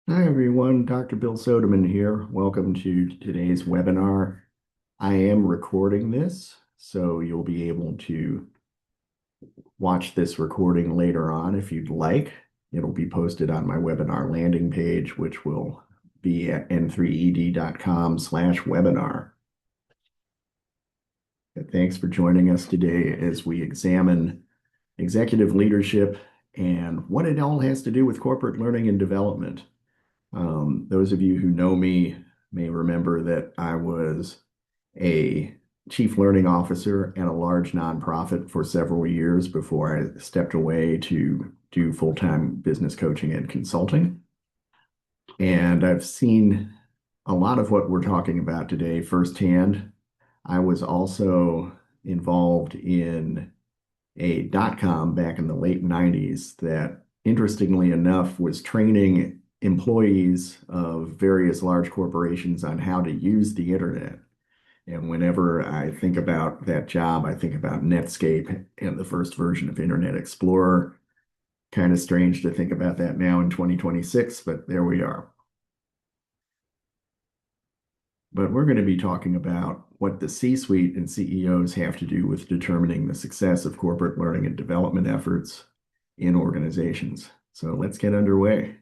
Hi everyone, Dr. Bill Sodeman here. Welcome to today's webinar. I am recording this, so you'll be able to watch this recording later on if you'd like. It'll be posted on my webinar landing page, which will be at n3ed.com/webinar. Thanks for joining us today as we examine executive leadership and what it all has to do with corporate learning and development. Those of you who know me may remember that I was a chief learning officer at a large nonprofit for several years before I stepped away to do full-time business coaching and consulting. And I've seen a lot of what we're talking about today firsthand. I was also involved in a dot-com back in the late 90s that, interestingly enough, was training employees of various large corporations on how to use the internet. And whenever I think about that job, I think about Netscape and the first version of Internet Explorer. Kind of strange to think about that now in 2026, but there we are. But we're going to be talking about what the C-suite and CEOs have to do with determining the success of corporate learning and development efforts in organizations. So let's get underway.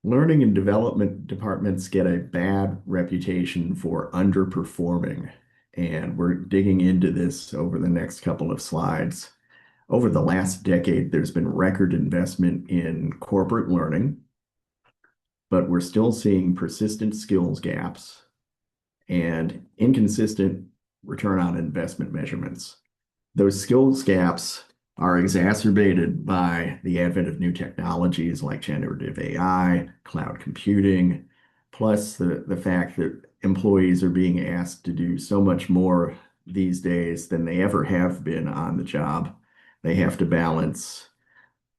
Learning and development departments get a bad reputation for underperforming, and we're digging into this over the next couple of slides. Over the last decade, there's been record investment in corporate learning, but we're still seeing persistent skills gaps and inconsistent return on investment measurements. Those skills gaps are exacerbated by the advent of new technologies like generative AI, cloud computing, plus the fact that employees are being asked to do so much more these days than they ever have been on the job. They have to balance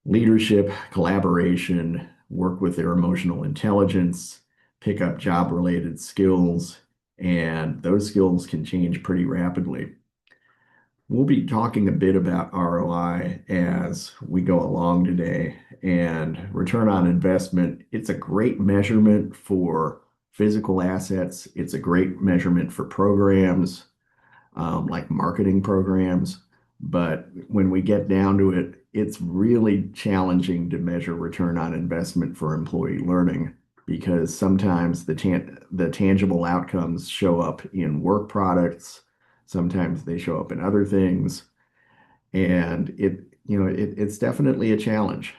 leadership, collaboration, work with their emotional intelligence, pick up job-related skills, and those skills can change pretty rapidly. We'll be talking a bit about ROI as we go along today, and return on investment. It's a great measurement for physical assets. It's a great measurement for programs, like marketing programs. But when we get down to it, it's really challenging to measure return on investment for employee learning because sometimes the tangible outcomes show up in work products, sometimes they show up in other things, and it's definitely a challenge.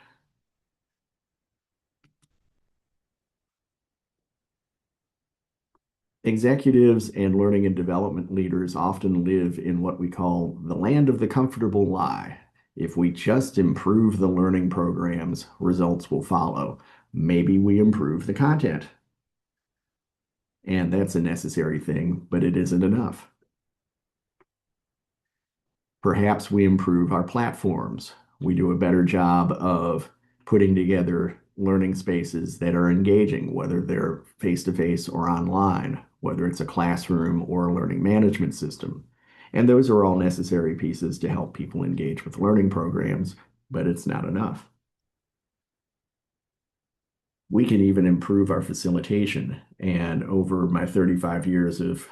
Executives and learning and development leaders often live in what we call the land of the comfortable lie. If we just improve the learning programs, results will follow. Maybe we improve the content. And that's a necessary thing, but it isn't enough. Perhaps we improve our platforms. We do a better job of putting together learning spaces that are engaging, whether they're face-to-face or online, whether it's a classroom or a learning management system. And those are all necessary pieces to help people engage with learning programs, but it's not enough. We can even improve our facilitation. And over my 35 years of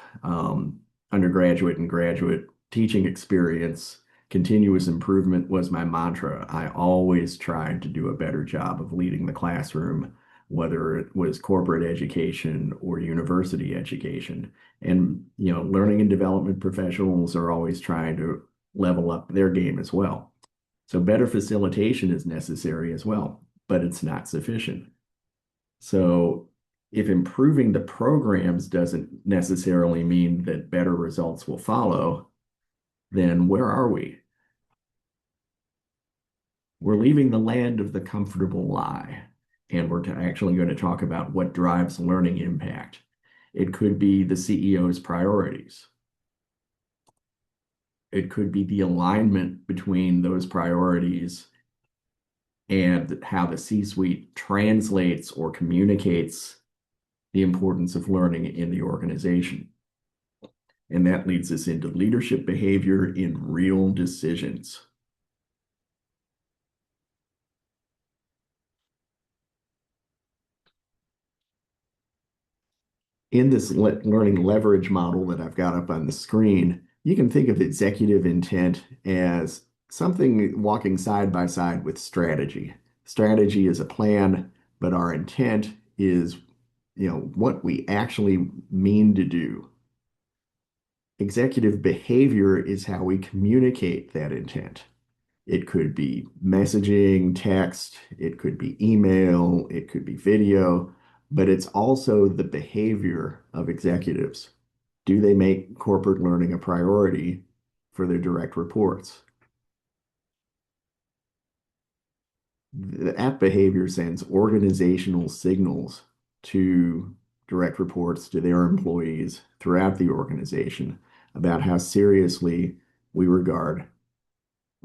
undergraduate and graduate teaching experience, continuous improvement was my mantra. I always tried to do a better job of leading the classroom, whether it was corporate education or university education. And, learning and development professionals are always trying to level up their game as well. So better facilitation is necessary as well, but it's not sufficient. So if improving the programs doesn't necessarily mean that better results will follow, then where are we? We're leaving the land of the comfortable lie, and we're actually going to talk about what drives learning impact. It could be the CEO's priorities. It could be the alignment between those priorities and how the C-suite translates or communicates the importance of learning in the organization. And that leads us into leadership behavior in real decisions. In this learning leverage model that I've got up on the screen, you can think of executive intent as something walking side by side with strategy. Strategy is a plan, but our intent is, what we actually mean to do. Executive behavior is how we communicate that intent. It could be messaging, text, it could be email, it could be video, but it's also the behavior of executives. Do they make corporate learning a priority for their direct reports? That behavior sends organizational signals to direct reports to their employees throughout the organization about how seriously we regard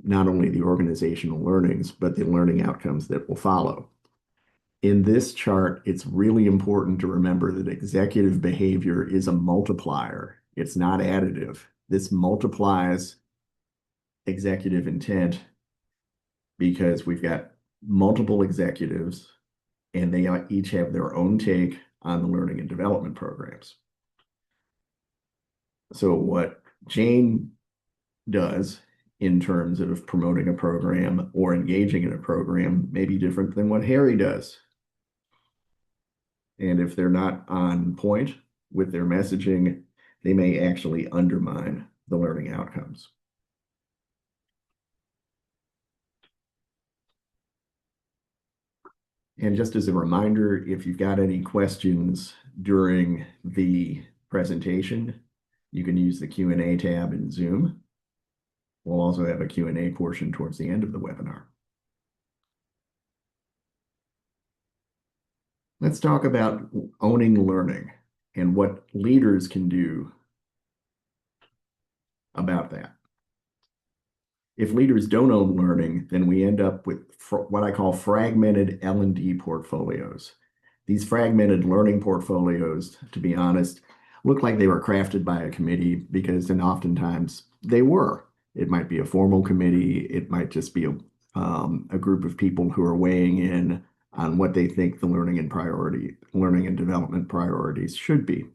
not only the organizational learnings, but the learning outcomes that will follow. In this chart, it's really important to remember that executive behavior is a multiplier. It's not additive. This multiplies executive intent because we've got multiple executives and they each have their own take on the learning and development programs. So what Jane does in terms of promoting a program or engaging in a program may be different than what Harry does. And if they're not on point with their messaging, they may actually undermine the learning outcomes. And just as a reminder, if you've got any questions during the presentation, you can use the Q&A tab in Zoom. We'll also have a Q&A portion towards the end of the webinar. Let's talk about owning learning and what leaders can do about that. If leaders don't own learning, then we end up with what I call fragmented L&D portfolios. These fragmented learning portfolios, to be honest, look like they were crafted by a committee because, and oftentimes they were. It might be a formal committee. It might just be a group of people who are weighing in on what they think the learning and development priorities should be.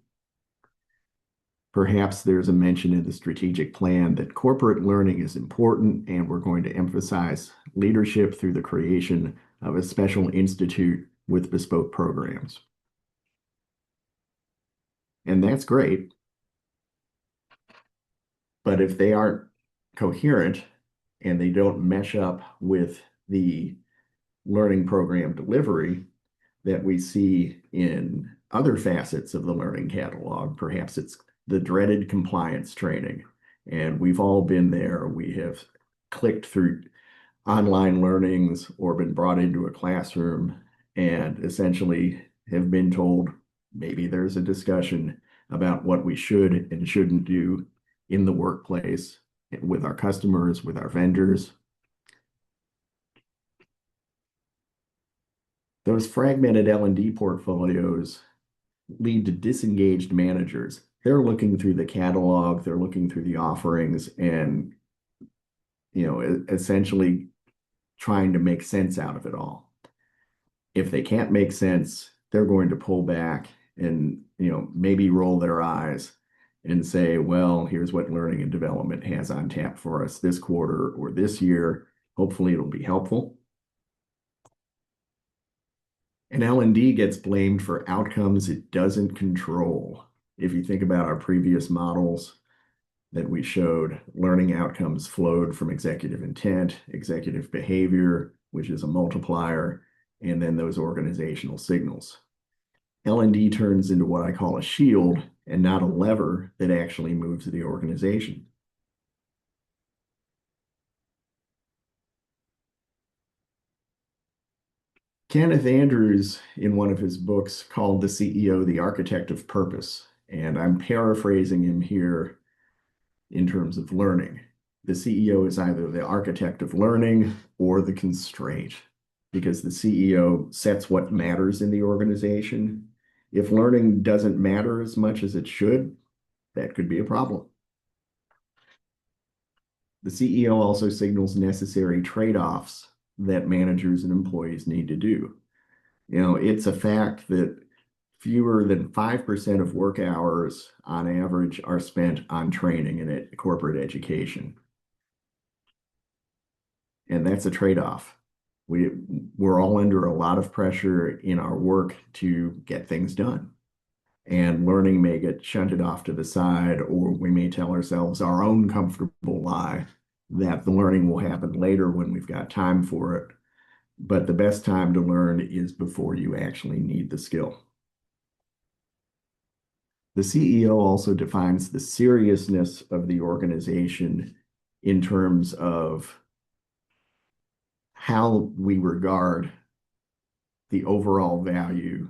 Perhaps there's a mention in the strategic plan that corporate learning is important, and we're going to emphasize leadership through the creation of a special institute with bespoke programs. And that's great. But if they aren't coherent and they don't mesh up with the learning program delivery that we see in other facets of the learning catalog, perhaps it's the dreaded compliance training. And we've all been there. We have clicked through online learnings or been brought into a classroom and essentially have been told maybe there's a discussion about what we should and shouldn't do in the workplace with our customers, with our vendors. Those fragmented L&D portfolios lead to disengaged managers. They're looking through the catalog, they're looking through the offerings, and essentially trying to make sense out of it all. If they can't make sense, they're going to pull back and maybe roll their eyes and say, well, here's what learning and development has on tap for us this quarter or this year. Hopefully it'll be helpful. And L&D gets blamed for outcomes it doesn't control. If you think about our previous models that we showed, learning outcomes flowed from executive intent, executive behavior, which is a multiplier, and then those organizational signals. L&D turns into what I call a shield and not a lever that actually moves the organization. Kenneth Andrews, in one of his books, called the CEO the architect of purpose, and I'm paraphrasing him here in terms of learning. The CEO is either the architect of learning or the constraint, because the CEO sets what matters in the organization. If learning doesn't matter as much as it should, that could be a problem. The CEO also signals necessary trade-offs that managers and employees need to do. It's a fact that fewer than 5% of work hours on average are spent on training in corporate education. And that's a trade-off. We, we're all under a lot of pressure in our work to get things done. And learning may get shunted off to the side, or we may tell ourselves our own comfortable lie that the learning will happen later when we've got time for it. But the best time to learn is before you actually need the skill. The CEO also defines the seriousness of the organization in terms of how we regard the overall value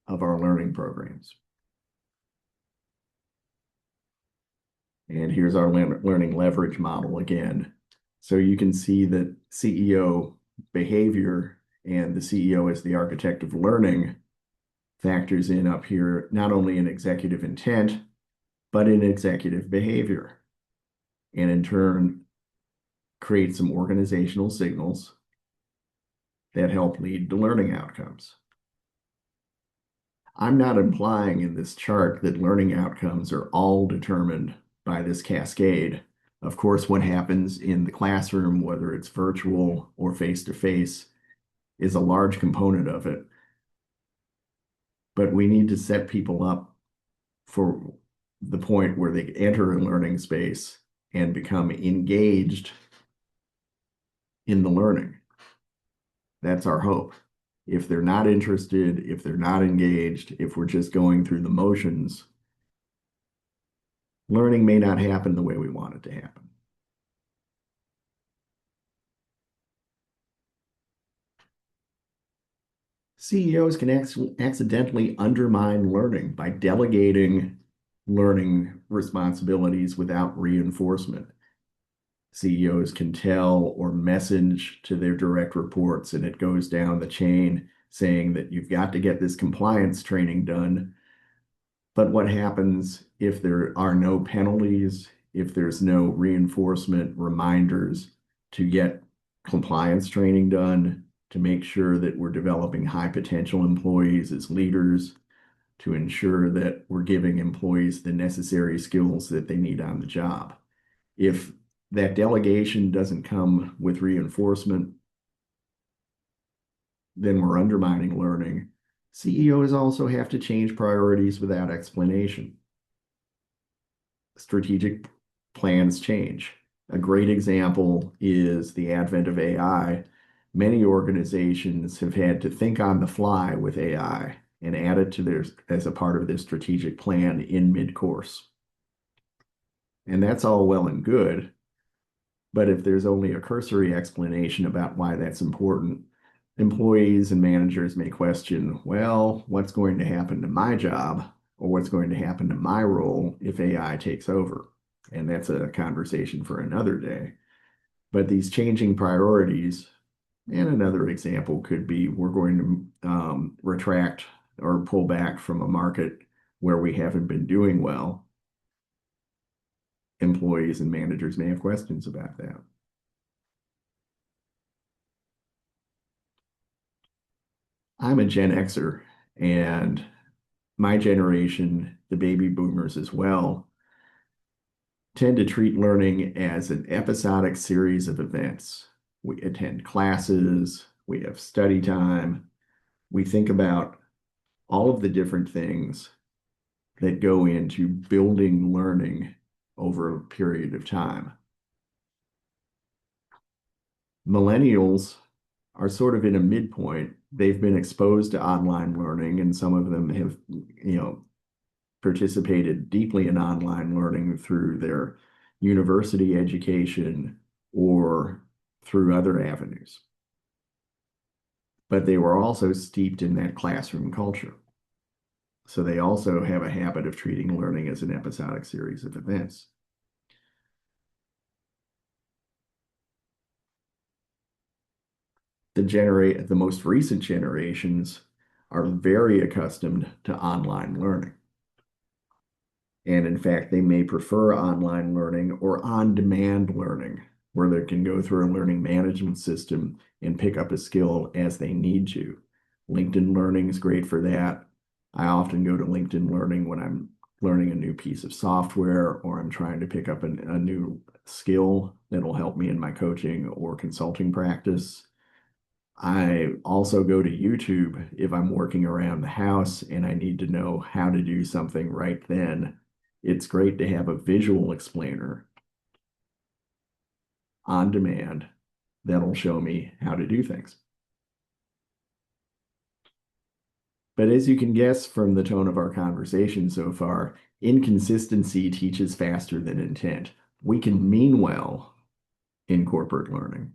of our learning programs. And here's our learning leverage model again. So you can see that CEO behavior and the CEO as the architect of learning factors in up here, not only in executive intent, but in executive behavior. And in turn, create some organizational signals that help lead to learning outcomes. I'm not implying in this chart that learning outcomes are all determined by this cascade. Of course, what happens in the classroom, whether it's virtual or face-to-face, is a large component of it. But we need to set people up for the point where they enter a learning space and become engaged in the learning. That's our hope. If they're not interested, if they're not engaged, if we're just going through the motions, learning may not happen the way we want it to happen. CEOs can accidentally undermine learning by delegating learning responsibilities without reinforcement. CEOs can tell or message to their direct reports, and it goes down the chain saying that you've got to get this compliance training done. But what happens if there are no penalties, if there's no reinforcement reminders to get compliance training done, to make sure that we're developing high potential employees as leaders, to ensure that we're giving employees the necessary skills that they need on the job? If that delegation doesn't come with reinforcement, then we're undermining learning. CEOs also have to change priorities without explanation. Strategic plans change. A great example is the advent of AI. Many organizations have had to think on the fly with AI and add it to theirs as a part of their strategic plan in mid-course. And that's all well and good. But if there's only a cursory explanation about why that's important, employees and managers may question, well, what's going to happen to my job or what's going to happen to my role if AI takes over? And that's a conversation for another day. But these changing priorities, and another example could be we're going to retract or pull back from a market where we haven't been doing well. Employees and managers may have questions about that. I'm a Gen Xer, and my generation, the baby boomers as well, tend to treat learning as an episodic series of events. We attend classes, we have study time, we think about all of the different things that go into building learning over a period of time. Millennials are sort of in a midpoint. They've been exposed to online learning, and some of them have, participated deeply in online learning through their university education or through other avenues. But they were also steeped in that classroom culture. So they also have a habit of treating learning as an episodic series of events. The most recent generations are very accustomed to online learning. And in fact, they may prefer online learning or on-demand learning, where they can go through a learning management system and pick up a skill as they need to. LinkedIn Learning is great for that. I often go to LinkedIn Learning when I'm learning a new piece of software or I'm trying to pick up a new skill that'll help me in my coaching or consulting practice. I also go to YouTube if I'm working around the house and I need to know how to do something right then. It's great to have a visual explainer on demand that'll show me how to do things. But as you can guess from the tone of our conversation so far, inconsistency teaches faster than intent. We can mean well in corporate learning,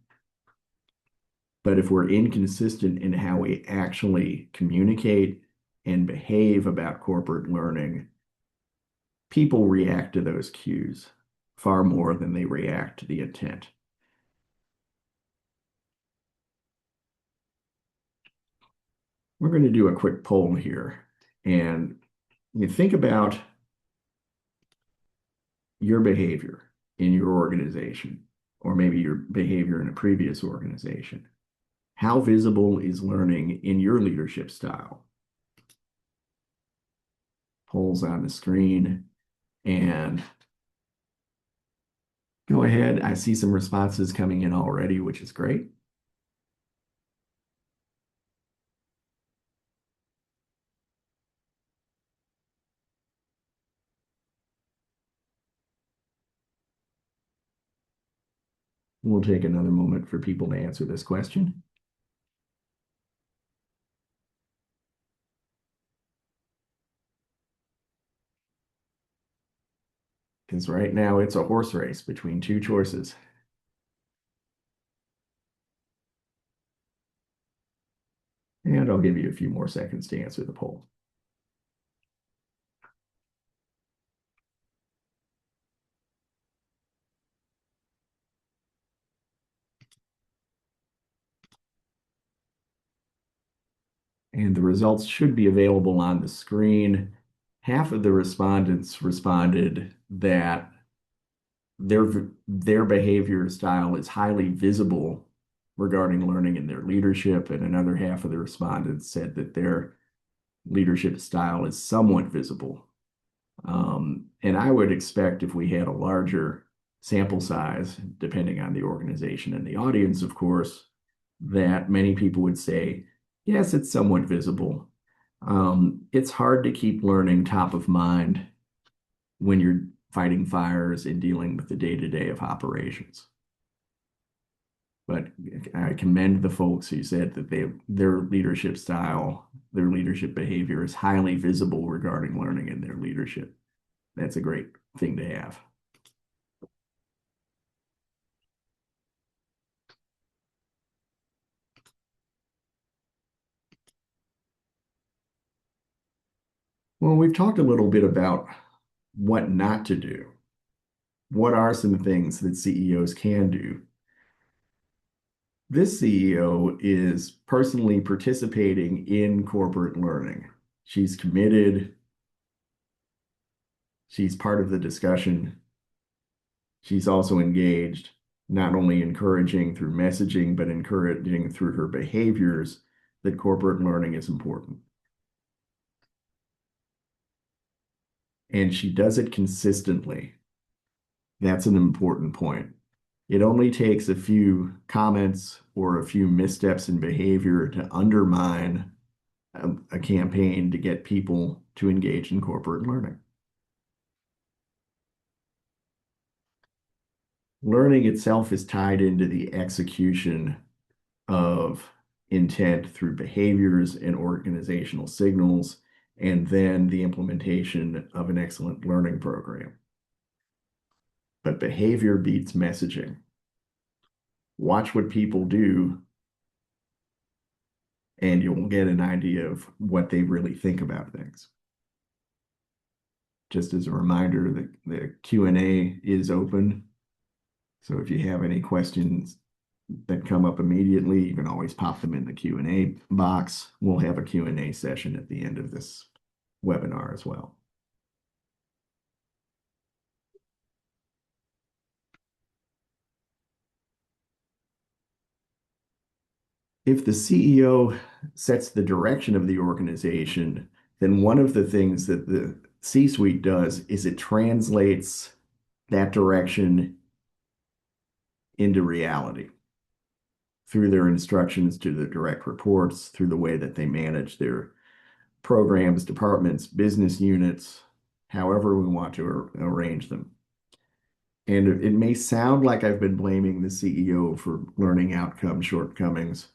but if we're inconsistent in how we actually communicate and behave about corporate learning, people react to those cues far more than they react to the intent. We're going to do a quick poll here, and you think about your behavior in your organization, or maybe your behavior in a previous organization. How visible is learning in your leadership style? Polls on the screen, and go ahead. I see some responses coming in already, which is great. We'll take another moment for people to answer this question. Because right now it's a horse race between two choices. And I'll give you a few more seconds to answer the poll. And the results should be available on the screen. Half of the respondents responded that their behavior style is highly visible regarding learning in their leadership, and another half of the respondents said that their leadership style is somewhat visible. And I would expect if we had a larger sample size, depending on the organization and the audience, of course, that many people would say, yes, it's somewhat visible. It's hard to keep learning top of mind when you're fighting fires and dealing with the day-to-day of operations. But I commend the folks who said that their leadership style, their leadership behavior is highly visible regarding learning in their leadership. That's a great thing to have. Well, we've talked a little bit about what not to do. What are some things that CEOs can do? This CEO is personally participating in corporate learning. She's committed. She's part of the discussion. She's also engaged, not only encouraging through messaging, but encouraging through her behaviors that corporate learning is important. And she does it consistently. That's an important point. It only takes a few comments or a few missteps in behavior to undermine a campaign to get people to engage in corporate learning. Learning itself is tied into the execution of intent through behaviors and organizational signals, and then the implementation of an excellent learning program. But behavior beats messaging. Watch what people do, and you'll get an idea of what they really think about things. Just as a reminder, the Q&A is open. So if you have any questions that come up immediately, you can always pop them in the Q&A box. We'll have a Q&A session at the end of this webinar as well. If the CEO sets the direction of the organization, then one of the things that the C-suite does is it translates that direction into reality through their instructions to the direct reports, through the way that they manage their programs, departments, business units, however we want to arrange them. And it may sound like I've been blaming the CEO for learning outcome shortcomings,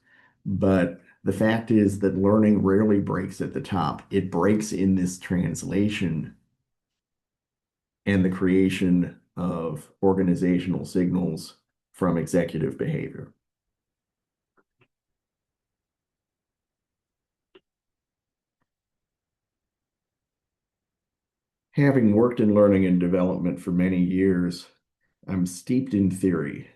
but the fact is that learning rarely breaks at the top. It breaks in this translation and the creation of organizational signals from executive behavior. Having worked in learning and development for many years, I'm steeped in theory,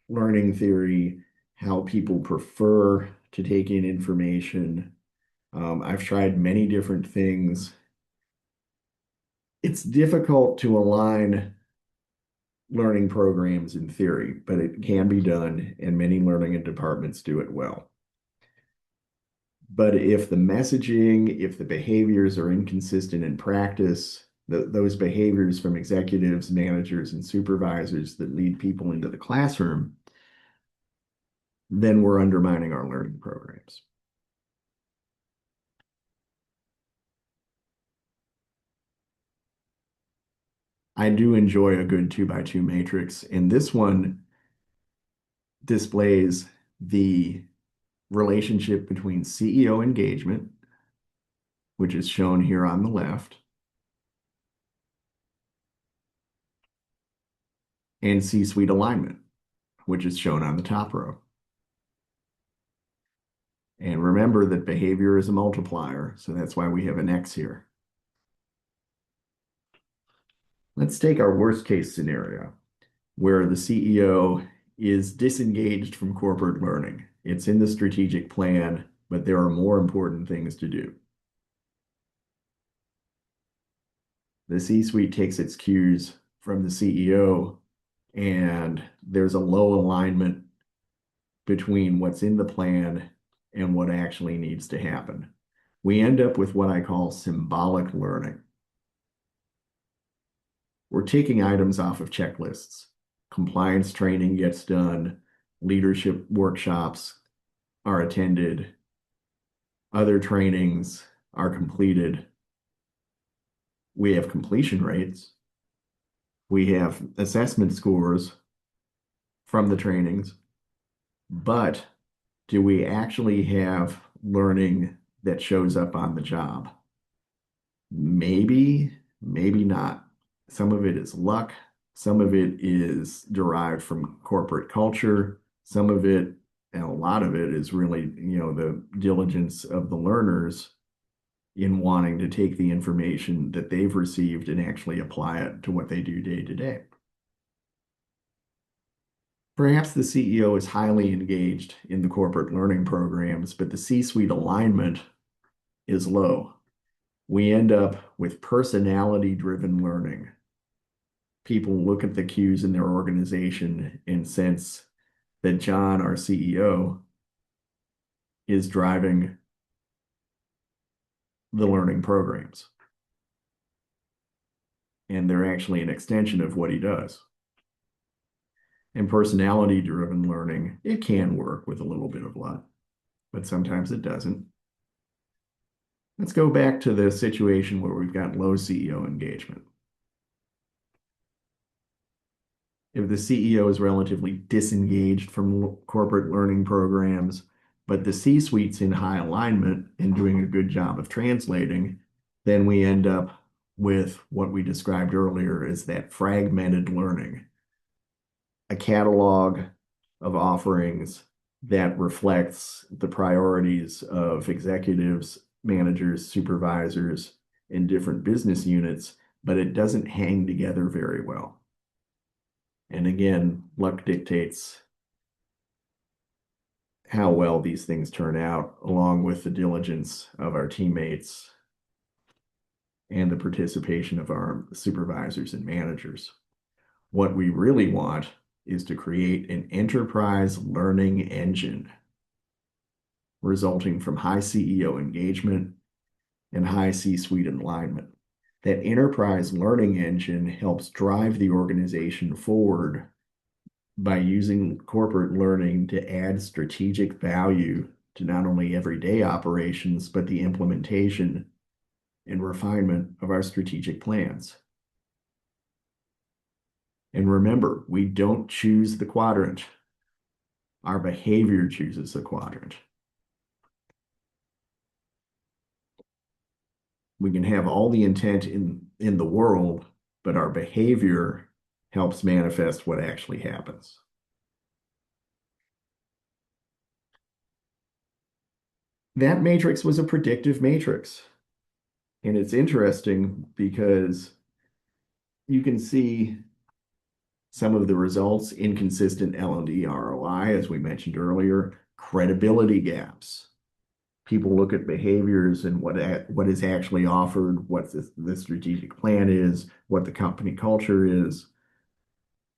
learning theory, how people prefer to take in information. I've tried many different things. It's difficult to align learning programs in theory, but it can be done, and many learning and departments do it well. But if the messaging, if the behaviors are inconsistent in practice, those behaviors from executives, managers, and supervisors that lead people into the classroom, then we're undermining our learning programs. I do enjoy a good 2x2 matrix, and this one displays the relationship between CEO engagement, which is shown here on the left, and C-suite alignment, which is shown on the top row. And remember that behavior is a multiplier, so that's why we have an X here. Let's take our worst case scenario, where the CEO is disengaged from corporate learning. It's in the strategic plan, but there are more important things to do. The C-suite takes its cues from the CEO, and there's a low alignment between what's in the plan and what actually needs to happen. We end up with what I call symbolic learning. We're taking items off of checklists. Compliance training gets done, leadership workshops are attended, other trainings are completed. We have completion rates. We have assessment scores from the trainings, but do we actually have learning that shows up on the job? Maybe, maybe not. Some of it is luck. Some of it is derived from corporate culture. Some of it, and a lot of it, is really, the diligence of the learners in wanting to take the information that they've received and actually apply it to what they do day to day. Perhaps the CEO is highly engaged in the corporate learning programs, but the C-suite alignment is low. We end up with personality-driven learning. People look at the cues in their organization and sense that John, our CEO, is driving the learning programs. And they're actually an extension of what he does. And personality-driven learning, it can work with a little bit of luck, but sometimes it doesn't. Let's go back to the situation where we've got low CEO engagement. If the CEO is relatively disengaged from corporate learning programs, but the C-suite's in high alignment and doing a good job of translating, then we end up with what we described earlier as that fragmented learning, a catalog of offerings that reflects the priorities of executives, managers, supervisors in different business units, but it doesn't hang together very well. And again, luck dictates how well these things turn out, along with the diligence of our teammates and the participation of our supervisors and managers. What we really want is to create an enterprise learning engine resulting from high CEO engagement and high C-suite alignment. That enterprise learning engine helps drive the organization forward by using corporate learning to add strategic value to not only everyday operations, but the implementation and refinement of our strategic plans. And remember, we don't choose the quadrant. Our behavior chooses the quadrant. We can have all the intent in the world, but our behavior helps manifest what actually happens. That matrix was a predictive matrix. And it's interesting because you can see some of the results: inconsistent L&D ROI, as we mentioned earlier, credibility gaps. People look at behaviors and what is actually offered, what the strategic plan is, what the company culture is,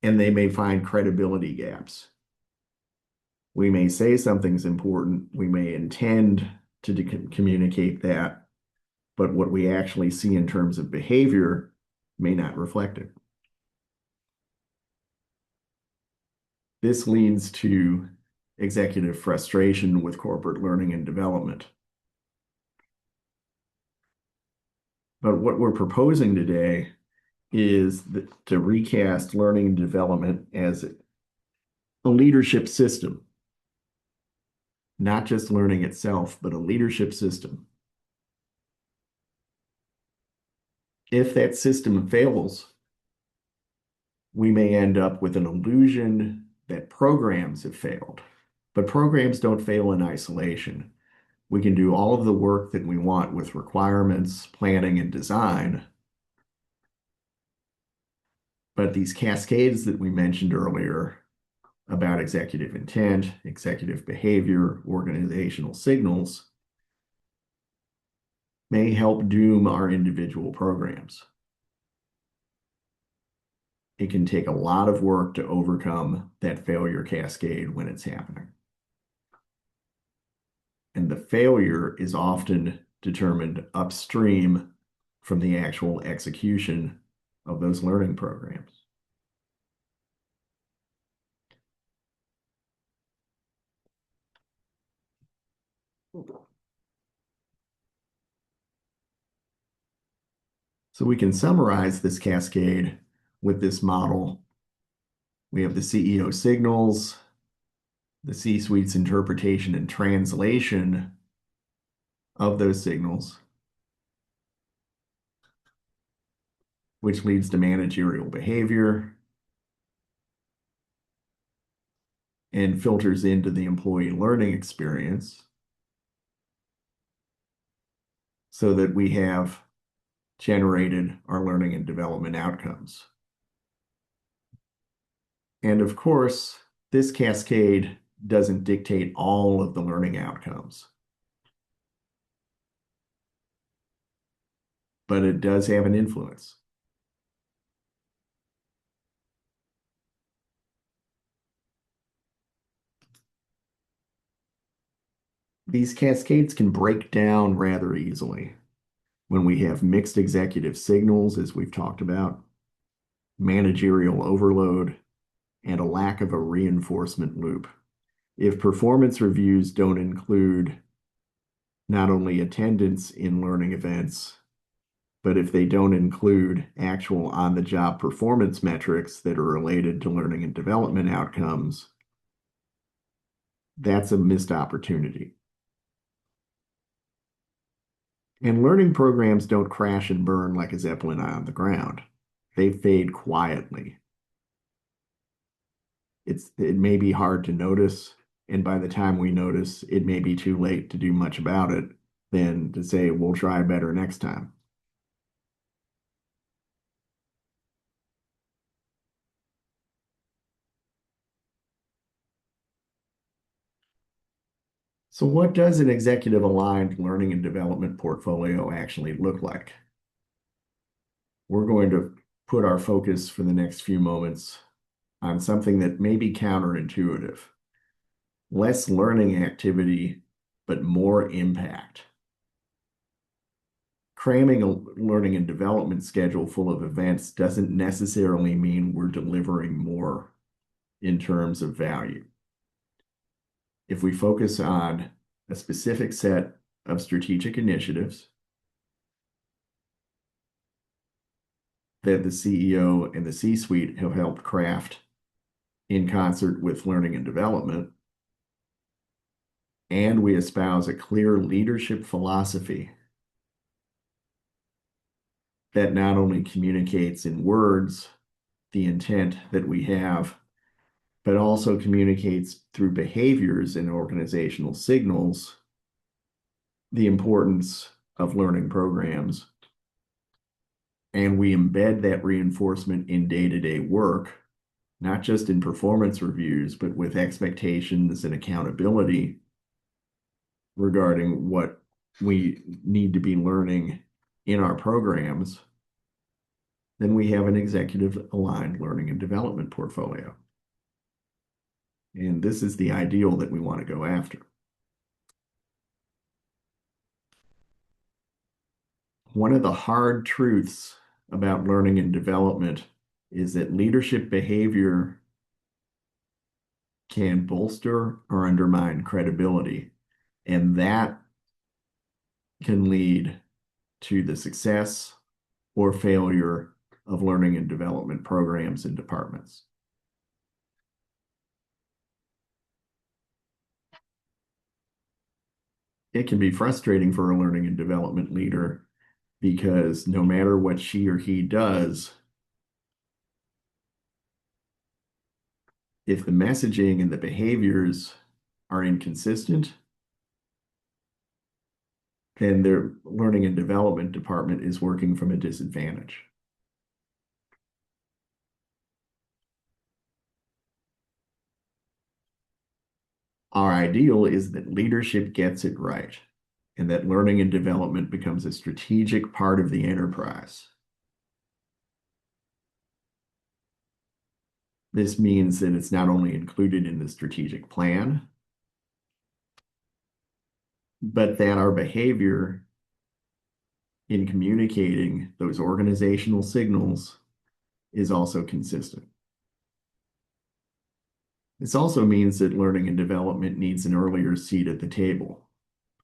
and they may find credibility gaps. We may say something's important, we may intend to communicate that, but what we actually see in terms of behavior may not reflect it. This leads to executive frustration with corporate learning and development. But what we're proposing today is to recast learning and development as a leadership system, not just learning itself, but a leadership system. If that system fails, we may end up with an illusion that programs have failed. But programs don't fail in isolation. We can do all of the work that we want with requirements, planning, and design. But these cascades that we mentioned earlier about executive intent, executive behavior, organizational signals may help doom our individual programs. It can take a lot of work to overcome that failure cascade when it's happening. And the failure is often determined upstream from the actual execution of those learning programs. So we can summarize this cascade with this model. We have the CEO signals, the C-suite's interpretation and translation of those signals, which leads to managerial behavior and filters into the employee learning experience so that we have generated our learning and development outcomes. And of course, this cascade doesn't dictate all of the learning outcomes, but it does have an influence. These cascades can break down rather easily when we have mixed executive signals, as we've talked about, managerial overload, and a lack of a reinforcement loop. If performance reviews don't include not only attendance in learning events, but if they don't include actual on-the-job performance metrics that are related to learning and development outcomes, that's a missed opportunity. And learning programs don't crash and burn like a Zeppelin on the ground. They fade quietly. It may be hard to notice, and by the time we notice, it may be too late to do much about it than to say, we'll try better next time. So what does an executive aligned learning and development portfolio actually look like? We're going to put our focus for the next few moments on something that may be counterintuitive. Less learning activity but more impact. Cramming a learning and development schedule full of events doesn't necessarily mean we're delivering more in terms of value. If we focus on a specific set of strategic initiatives that the CEO and the C-suite have helped craft in concert with learning and development, and we espouse a clear leadership philosophy that not only communicates in words the intent that we have, but also communicates through behaviors and organizational signals the importance of learning programs. And we embed that reinforcement in day-to-day work, not just in performance reviews, but with expectations and accountability regarding what we need to be learning in our programs. Then we have an executive aligned learning and development portfolio. And this is the ideal that we want to go after. One of the hard truths about learning and development is that leadership behavior can bolster or undermine credibility, and that can lead to the success or failure of learning and development programs and departments. It can be frustrating for a learning and development leader because no matter what she or he does, if the messaging and the behaviors are inconsistent, then their learning and development department is working from a disadvantage. Our ideal is that leadership gets it right and that learning and development becomes a strategic part of the enterprise. This means that it's not only included in the strategic plan, but that our behavior in communicating those organizational signals is also consistent. This also means that learning and development needs an earlier seat at the table,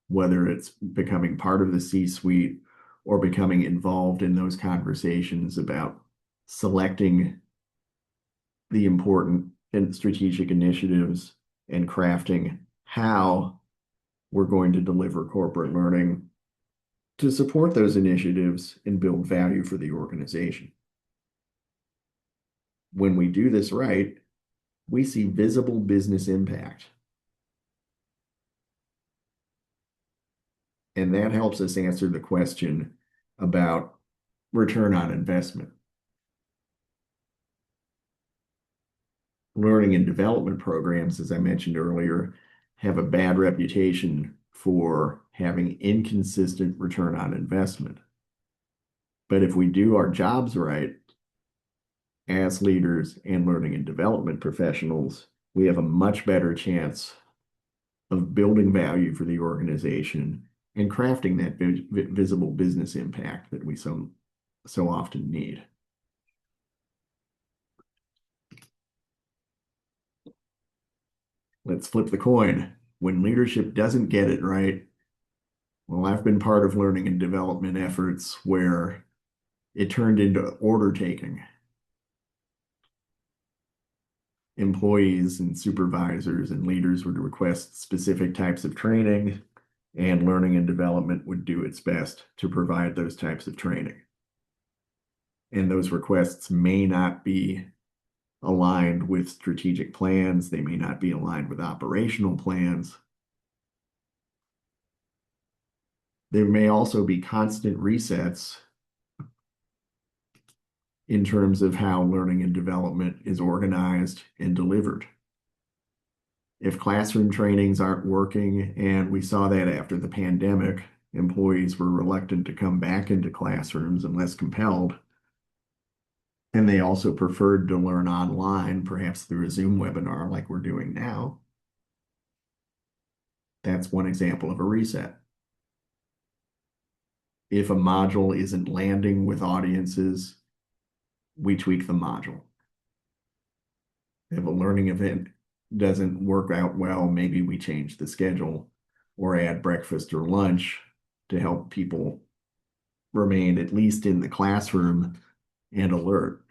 whether it's becoming part of the C-suite or becoming involved in those conversations about selecting the important and strategic initiatives and crafting how we're going to deliver corporate learning to support those initiatives and build value for the organization. When we do this right, we see visible business impact. And that helps us answer the question about return on investment. Learning and development programs, as I mentioned earlier, have a bad reputation for having inconsistent return on investment. But if we do our jobs right, as leaders and learning and development professionals, we have a much better chance of building value for the organization and crafting that visible business impact that we so often need. Let's flip the coin. When leadership doesn't get it right, well, I've been part of learning and development efforts where it turned into order taking. Employees and supervisors and leaders would request specific types of training, and learning and development would do its best to provide those types of training. And those requests may not be aligned with strategic plans. They may not be aligned with operational plans. There may also be constant resets in terms of how learning and development is organized and delivered. If classroom trainings aren't working, and we saw that after the pandemic, employees were reluctant to come back into classrooms unless compelled, and they also preferred to learn online, perhaps through a Zoom webinar like we're doing now. That's one example of a reset. If a module isn't landing with audiences, we tweak the module. If a learning event doesn't work out well, maybe we change the schedule or add breakfast or lunch to help people remain at least in the classroom and alert.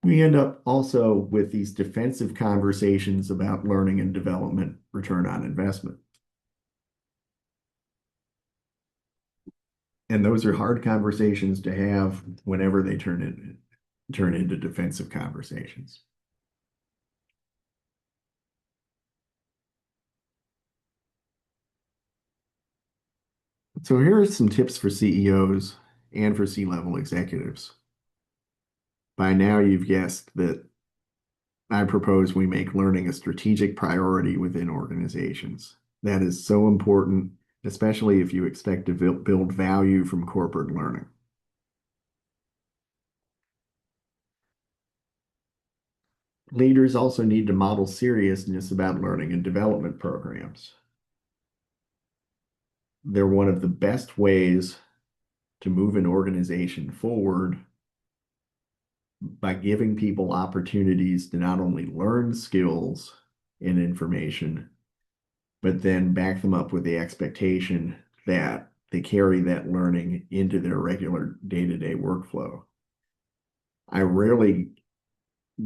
We end up also with these defensive conversations about learning and development return on investment. And those are hard conversations to have whenever they turn into defensive conversations. So here are some tips for CEOs and for C-level executives. By now, you've guessed that I propose we make learning a strategic priority within organizations. That is so important, especially if you expect to build value from corporate learning. Leaders also need to model seriousness about learning and development programs. They're one of the best ways to move an organization forward by giving people opportunities to not only learn skills and information, but then back them up with the expectation that they carry that learning into their regular day-to-day workflow. I rarely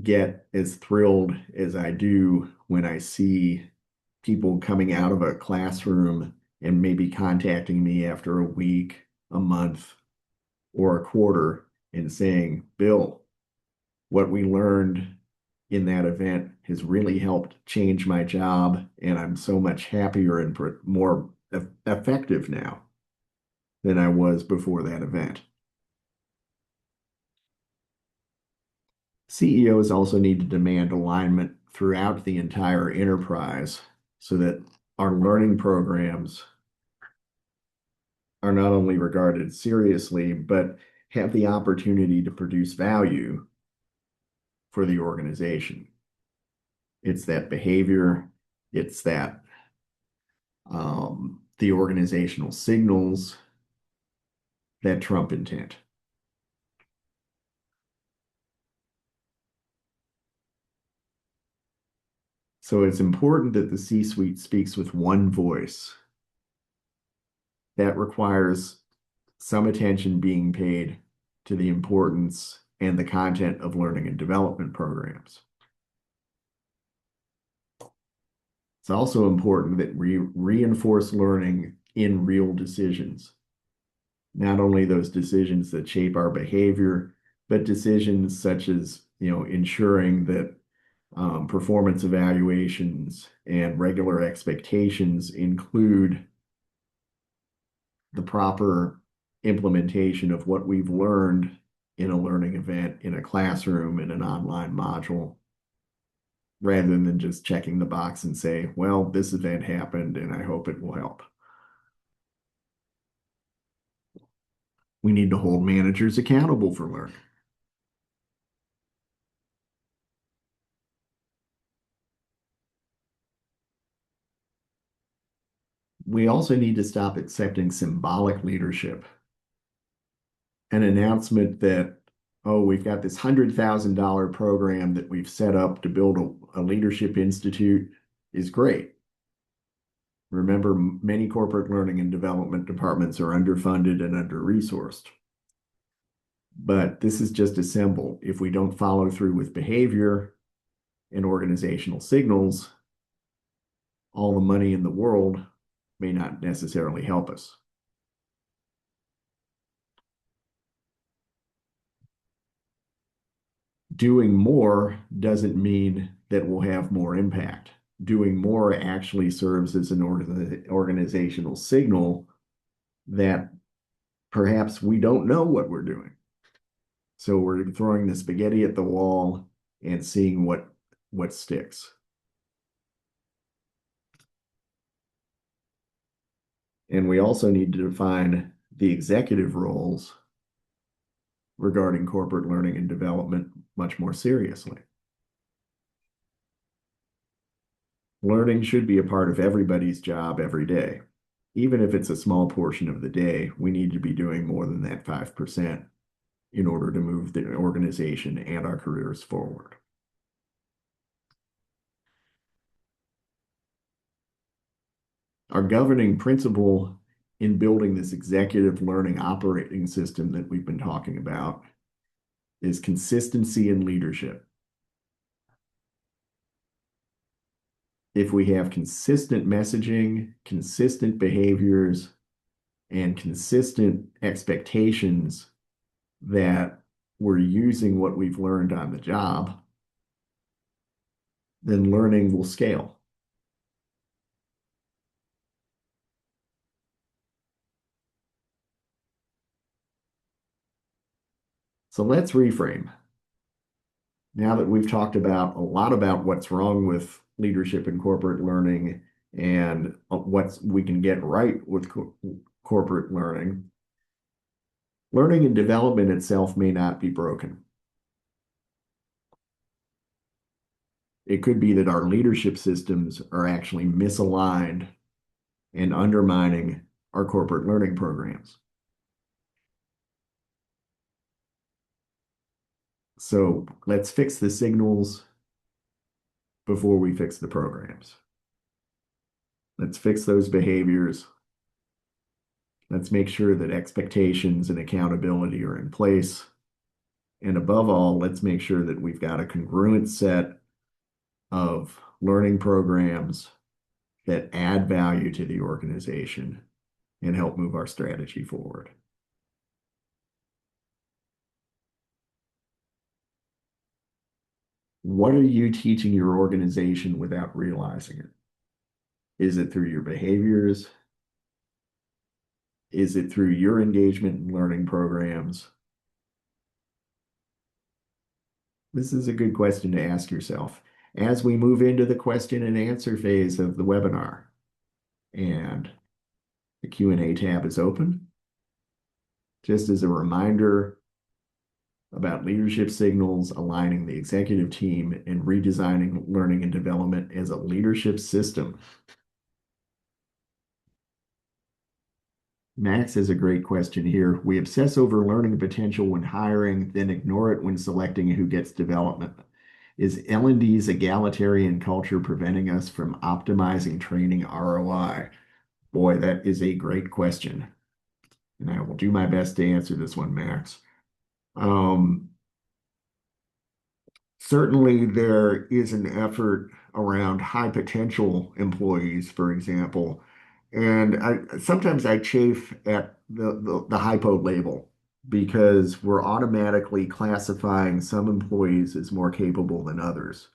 get as thrilled as I do when I see people coming out of a classroom and maybe contacting me after a week, a month, or a quarter and saying, Bill, what we learned in that event has really helped change my job, and I'm so much happier and more effective now than I was before that event. CEOs also need to demand alignment throughout the entire enterprise so that our learning programs are not only regarded seriously, but have the opportunity to produce value for the organization. It's that behavior, it's that the organizational signals that trump intent. So it's important that the C-suite speaks with one voice. That requires some attention being paid to the importance and the content of learning and development programs. It's also important that we reinforce learning in real decisions. Not only those decisions that shape our behavior, but decisions such as, ensuring that performance evaluations and regular expectations include the proper implementation of what we've learned in a learning event, in a classroom, in an online module, rather than just checking the box and say, well, this event happened and I hope it will help. We need to hold managers accountable for learning. We also need to stop accepting symbolic leadership. An announcement that, oh, we've got this $100,000 program that we've set up to build a leadership institute is great. Remember, many corporate learning and development departments are underfunded and under-resourced. But this is just a symbol. If we don't follow through with behavior and organizational signals, all the money in the world may not necessarily help us. Doing more doesn't mean that we'll have more impact. Doing more actually serves as an organizational signal that perhaps we don't know what we're doing. So we're throwing the spaghetti at the wall and seeing what sticks. And we also need to define the executive roles regarding corporate learning and development much more seriously. Learning should be a part of everybody's job every day. Even if it's a small portion of the day, we need to be doing more than that 5% in order to move the organization and our careers forward. Our governing principle in building this executive learning operating system that we've been talking about is consistency in leadership. If we have consistent messaging, consistent behaviors, and consistent expectations that we're using what we've learned on the job, then learning will scale. So let's reframe. Now that we've talked about a lot about what's wrong with leadership and corporate learning and what we can get right with corporate learning, learning and development itself may not be broken. It could be that our leadership systems are actually misaligned and undermining our corporate learning programs. So let's fix the signals before we fix the programs. Let's fix those behaviors. Let's make sure that expectations and accountability are in place. And above all, let's make sure that we've got a congruent set of learning programs that add value to the organization and help move our strategy forward. What are you teaching your organization without realizing it? Is it through your behaviors? Is it through your engagement in learning programs? This is a good question to ask yourself as we move into the question and answer phase of the webinar. And the Q&A tab is open. Just as a reminder about leadership signals, aligning the executive team, and redesigning learning and development as a leadership system. Max has a great question here. We obsess over learning potential when hiring, then ignore it when selecting who gets development. Is L&D's egalitarian culture preventing us from optimizing training ROI? Boy, that is a great question. And I will do my best to answer this one, Max. Certainly, there is an effort around high potential employees, for example. And sometimes I chafe at the hypo label because we're automatically classifying some employees as more capable than others.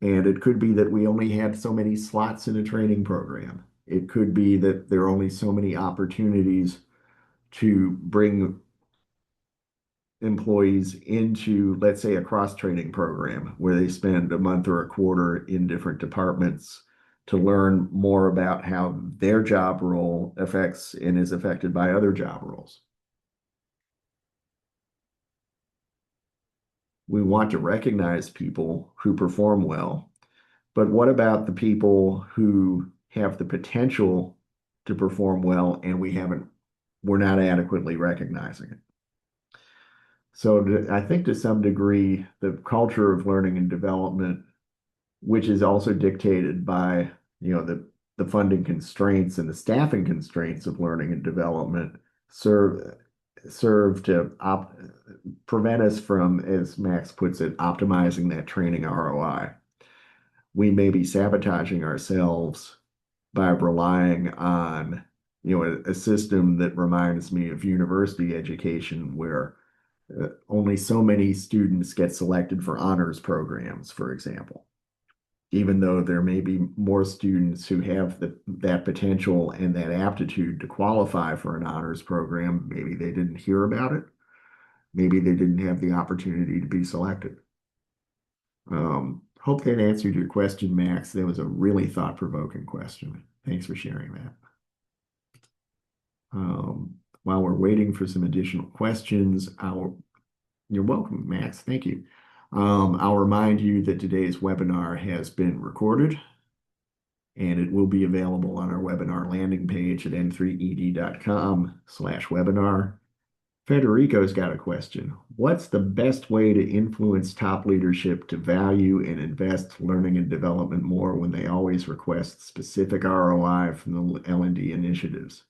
And it could be that we only had so many slots in a training program. It could be that there are only so many opportunities to bring employees into, let's say, a cross-training program where they spend a month or a quarter in different departments to learn more about how their job role affects and is affected by other job roles. We want to recognize people who perform well, but what about the people who have the potential to perform well and we're not adequately recognizing it? So I think to some degree, the culture of learning and development, which is also dictated by, the funding constraints and the staffing constraints of learning and development, serve to prevent us from, as Max puts it, optimizing that training ROI. We may be sabotaging ourselves by relying on, a system that reminds me of university education where only so many students get selected for honors programs, for example. Even though there may be more students who have that potential and that aptitude to qualify for an honors program, maybe they didn't hear about it. Maybe they didn't have the opportunity to be selected. Hope that answered your question, Max. That was a really thought-provoking question. Thanks for sharing that. While we're waiting for some additional questions, you're welcome, Max. Thank you. I'll remind you that today's webinar has been recorded and it will be available on our webinar landing page at n3ed.com/webinar. Federico's got a question. What's the best way to influence top leadership to value and invest learning and development more when they always request specific ROI from the L&D initiatives?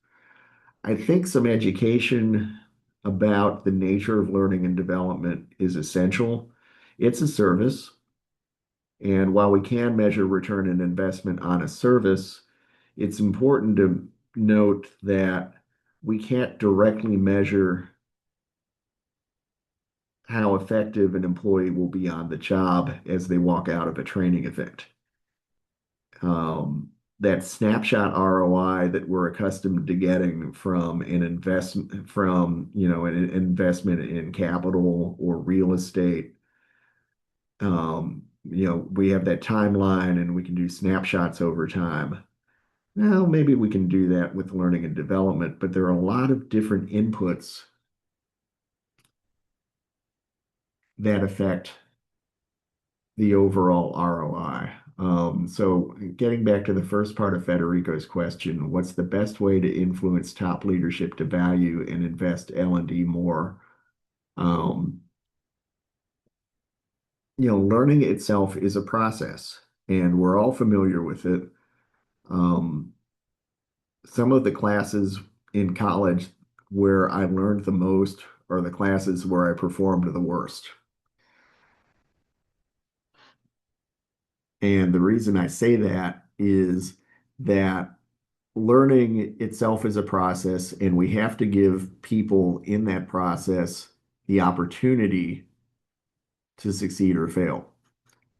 I think some education about the nature of learning and development is essential. It's a service, and while we can measure return on investment on a service, it's important to note that we can't directly measure how effective an employee will be on the job as they walk out of a training event. That snapshot ROI that we're accustomed to getting from an investment an investment in capital or real estate. We have that timeline and we can do snapshots over time. Well, maybe we can do that with learning and development, but there are a lot of different inputs that affect the overall ROI. So getting back to the first part of Federico's question, what's the best way to influence top leadership to value and invest L&D more? Um, Learning itself is a process, and we're all familiar with it. Um, some of the classes in college where I learned the most are the classes where I performed the worst. And the reason I say that is that learning itself is a process, and we have to give people in that process the opportunity to succeed or fail.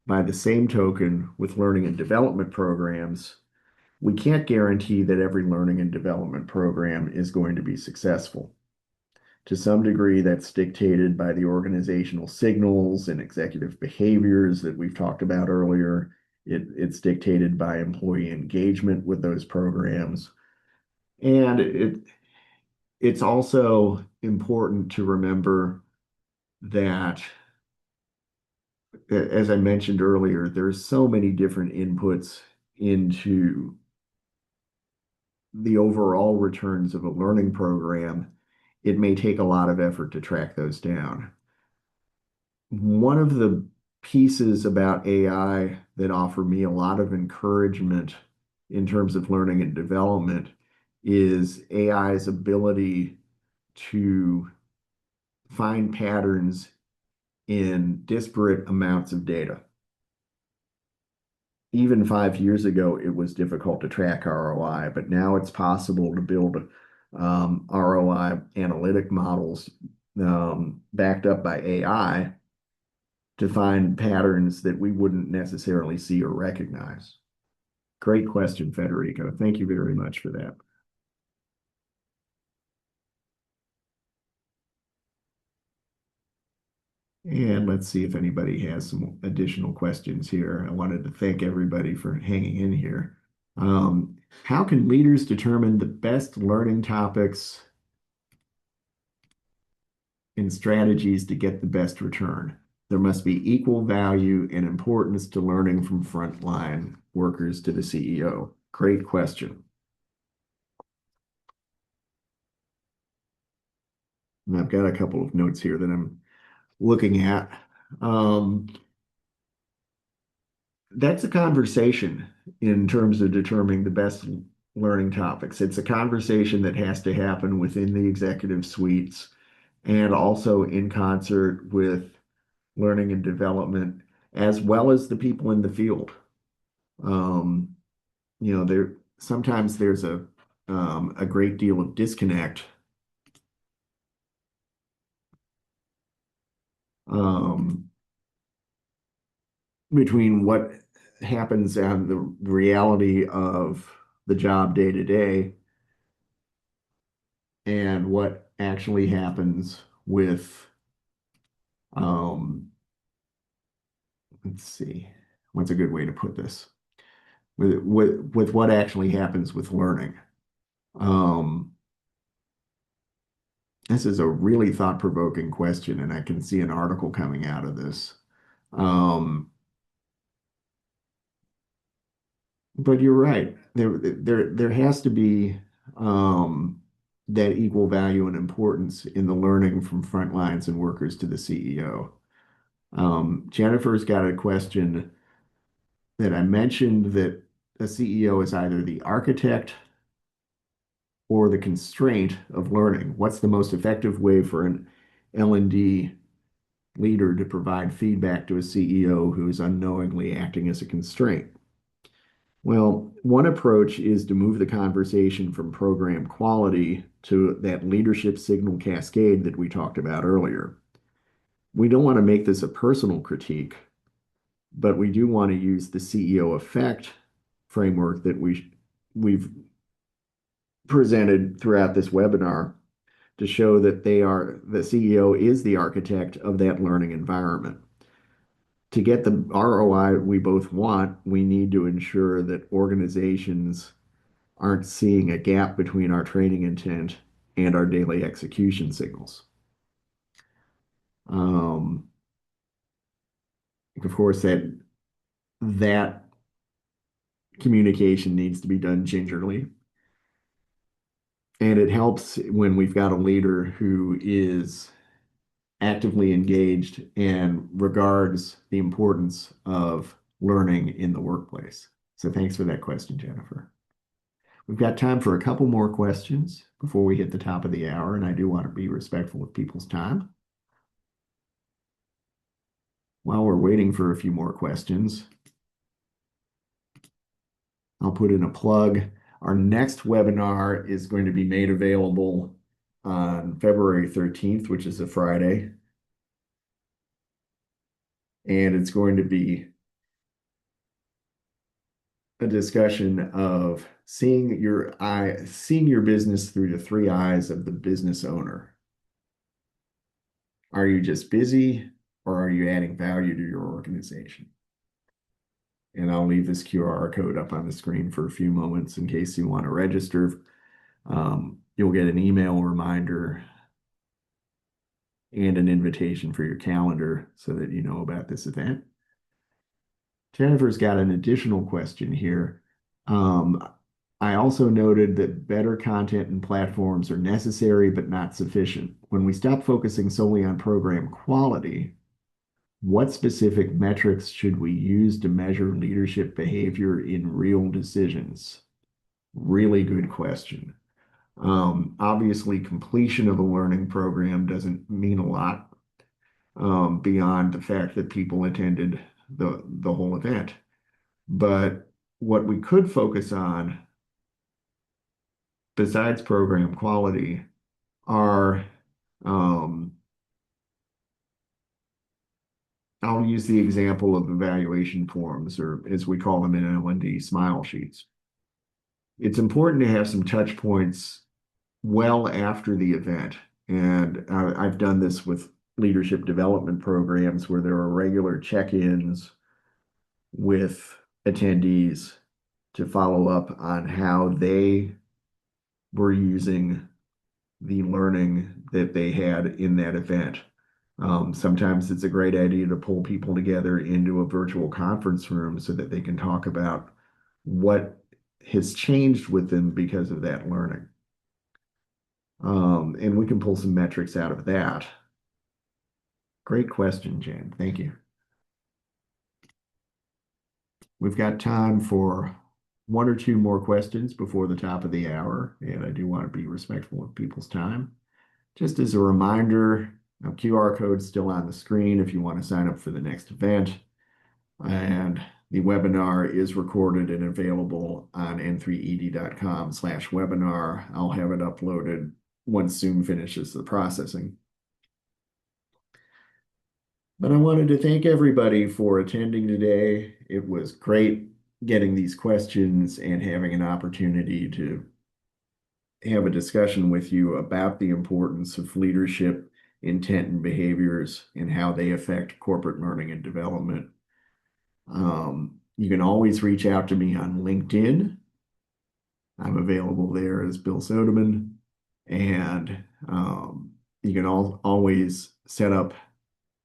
By the same token, with learning and development programs, we can't guarantee that every learning and development program is going to be successful. To some degree, that's dictated by the organizational signals and executive behaviors that we've talked about earlier. It's dictated by employee engagement with those programs. And it's also important to remember that, as I mentioned earlier, there's so many different inputs into the overall returns of a learning program. It may take a lot of effort to track those down. One of the pieces about AI that offer me a lot of encouragement in terms of learning and development is AI's ability to find patterns in disparate amounts of data. Even 5 years ago, it was difficult to track ROI, but now it's possible to build ROI analytic models backed up by AI to find patterns that we wouldn't necessarily see or recognize. Great question, Federico. Thank you very much for that. And let's see if anybody has some additional questions here. I wanted to thank everybody for hanging in here. How can leaders determine the best learning topics and strategies to get the best return? There must be equal value and importance to learning from frontline workers to the CEO. Great question. And I've got a couple of notes here that I'm looking at. That's a conversation in terms of determining the best learning topics. It's a conversation that has to happen within the executive suites and also in concert with learning and development, as well as the people in the field. Um, there sometimes there's a great deal of disconnect um, between what happens and the reality of the job day to day and what actually happens with um, let's see, what's a good way to put this? With what actually happens with learning. Um, this is a really thought-provoking question, and I can see an article coming out of this. Um, But you're right. There has to be um, that equal value and importance in the learning from front lines and workers to the CEO. Jennifer's got a question that I mentioned that a CEO is either the architect or the constraint of learning. What's the most effective way for an L&D leader to provide feedback to a CEO who is unknowingly acting as a constraint? Well, one approach is to move the conversation from program quality to that leadership signal cascade that we talked about earlier. We don't want to make this a personal critique, but we do want to use the CEO effect framework that we've presented throughout this webinar to show that the CEO is the architect of that learning environment. To get the ROI we both want, we need to ensure that organizations aren't seeing a gap between our training intent and our daily execution signals. Um, of course, that communication needs to be done gingerly. And it helps when we've got a leader who is actively engaged and regards the importance of learning in the workplace. So thanks for that question, Jennifer. We've got time for a couple more questions before we hit the top of the hour, and I do want to be respectful of people's time. While we're waiting for a few more questions, I'll put in a plug. Our next webinar is going to be made available on February 13th, which is a Friday. And it's going to be a discussion of seeing your business through the three eyes of the business owner. Are you just busy, or are you adding value to your organization? And I'll leave this QR code up on the screen for a few moments in case you want to register. You'll get an email reminder and an invitation for your calendar so that you know about this event. Jennifer's got an additional question here. I also noted that better content and platforms are necessary but not sufficient. When we stop focusing solely on program quality, what specific metrics should we use to measure leadership behavior in real decisions? Really good question. Obviously, completion of a learning program doesn't mean a lot beyond the fact that people attended the whole event. But what we could focus on, besides program quality, are I'll use the example of evaluation forms, or as we call them in L&D, smile sheets. It's important to have some touch points well after the event. And I've done this with leadership development programs where there are regular check-ins with attendees to follow up on how they were using the learning that they had in that event. Sometimes it's a great idea to pull people together into a virtual conference room so that they can talk about what has changed with them because of that learning. And we can pull some metrics out of that. Great question, Jan. Thank you. We've got time for one or two more questions before the top of the hour, and I do want to be respectful of people's time. Just as a reminder, QR code's still on the screen if you want to sign up for the next event. And the webinar is recorded and available on n3ed.com/webinar. I'll have it uploaded once Zoom finishes the processing. But I wanted to thank everybody for attending today. It was great getting these questions and having an opportunity to have a discussion with you about the importance of leadership, intent, and behaviors and how they affect corporate learning and development. You can always reach out to me on LinkedIn. I'm available there as Bill Sodeman. And you can always set up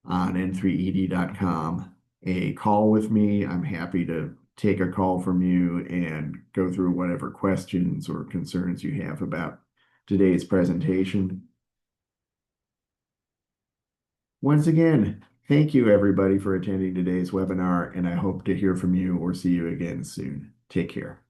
on n3ed.com a call with me. I'm happy to take a call from you and go through whatever questions or concerns you have about today's presentation. Once again, thank you everybody for attending today's webinar, and I hope to hear from you or see you again soon. Take care.